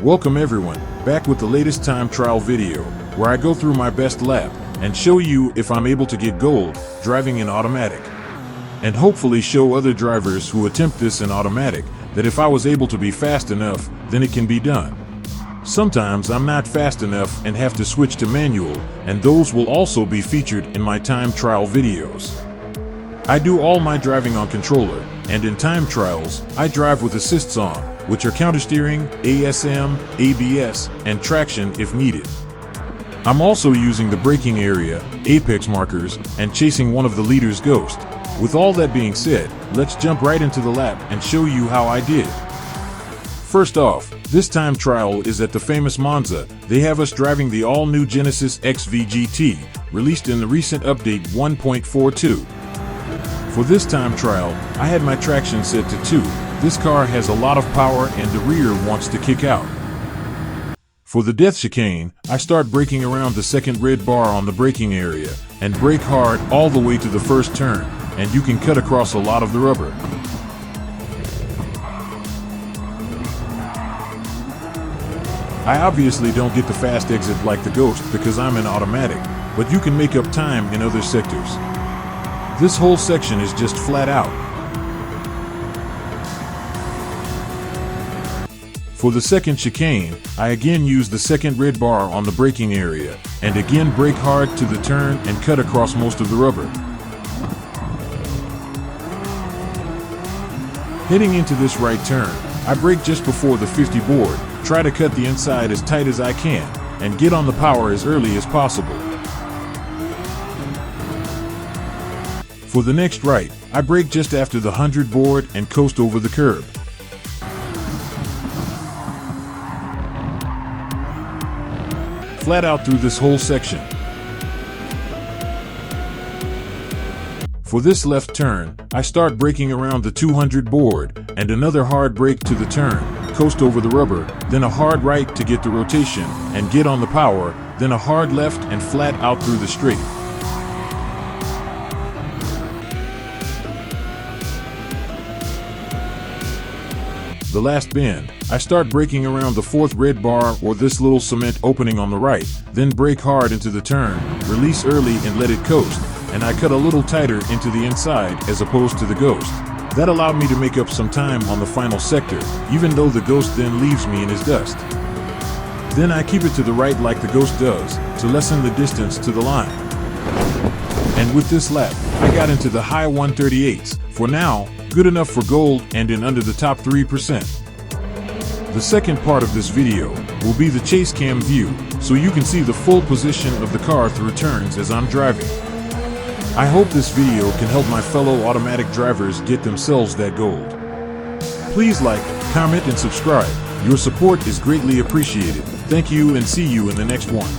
Welcome everyone, back with the latest time trial video, where I go through my best lap and show you if I'm able to get gold driving in automatic. And hopefully show other drivers who attempt this in automatic that if I was able to be fast enough, then it can be done. Sometimes I'm not fast enough and have to switch to manual, and those will also be featured in my time trial videos. I do all my driving on controller, and in time trials, I drive with assists on, which are countersteering, ASM, ABS, and traction if needed. I'm also using the braking area, apex markers, and chasing one of the leader's ghost. With all that being said, let's jump right into the lap and show you how I did. First off, this time trial is at the famous Monza. They have us driving the all-new Genesis XV GT, released in the recent update 1.42. For this time trial, I had my traction set to 2. This car has a lot of power and the rear wants to kick out. For the death chicane, I start braking around the second red bar on the braking area and brake hard all the way to the first turn, and you can cut across a lot of the rubber. I obviously don't get the fast exit like the Ghost because I'm in automatic, but you can make up time in other sectors. This whole section is just flat out. For the second chicane, I again use the second red bar on the braking area, and again brake hard to the turn and cut across most of the rubber. Heading into this right turn, I brake just before the 50 board, try to cut the inside as tight as I can, and get on the power as early as possible. For the next right, I brake just after the 100 board and coast over the curb. Flat out through this whole section. For this left turn, I start braking around the 200 board, and another hard brake to the turn, coast over the rubber, then a hard right to get the rotation, and get on the power, then a hard left and flat out through the straight. The last bend, I start braking around the fourth red bar or this little cement opening on the right, then brake hard into the turn, release early and let it coast, and I cut a little tighter into the inside as opposed to the Ghost. That allowed me to make up some time on the final sector, even though the Ghost then leaves me in his dust. Then I keep it to the right like the Ghost does, to lessen the distance to the line. And with this lap, I got into the high 138s, for now, good enough for gold and in under the top 3%. The second part of this video will be the chase cam view, so you can see the full position of the car through turns as I'm driving. I hope this video can help my fellow automatic drivers get themselves that gold. Please like, comment, and subscribe. Your support is greatly appreciated. Thank you and see you in the next one.